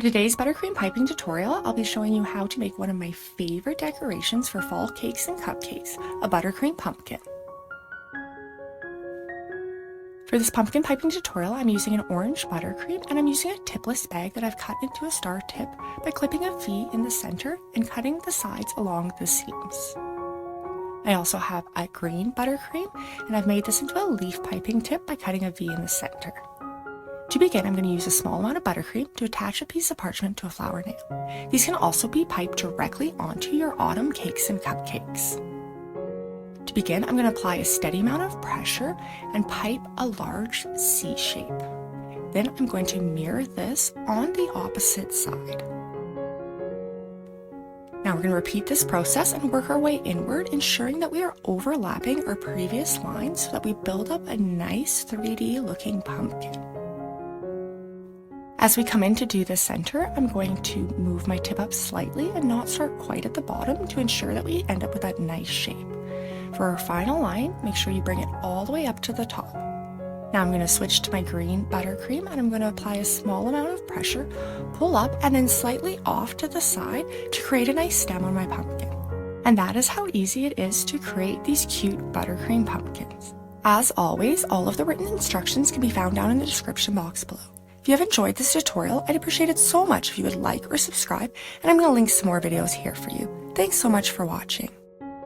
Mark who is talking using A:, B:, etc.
A: For today's buttercream piping tutorial, I'll be showing you how to make one of my favorite decorations for fall cakes and cupcakes, a buttercream pumpkin. For this pumpkin piping tutorial, I'm using an orange buttercream and I'm using a tipless bag that I've cut into a star tip by clipping a V in the center and cutting the sides along the seams. I also have a green buttercream and I've made this into a leaf piping tip by cutting a V in the center. To begin, I'm going to use a small amount of buttercream to attach a piece of parchment to a flower nail. These can also be piped directly onto your autumn cakes and cupcakes. To begin, I'm going to apply a steady amount of pressure and pipe a large C shape. Then I'm going to mirror this on the opposite side. Now we're going to repeat this process and work our way inward, ensuring that we are overlapping our previous lines so that we build up a nice 3D looking pumpkin. As we come in to do the center, I'm going to move my tip up slightly and not start quite at the bottom to ensure that we end up with that nice shape. For our final line, make sure you bring it all the way up to the top. Now I'm going to switch to my green buttercream and I'm going to apply a small amount of pressure, pull up and then slightly off to the side to create a nice stem on my pumpkin. And that is how easy it is to create these cute buttercream pumpkins. As always, all of the written instructions can be found down in the description box below. If you have enjoyed this tutorial, I'd appreciate it so much if you would like or subscribe, and I'm going to link some more videos here for you. Thanks so much for watching.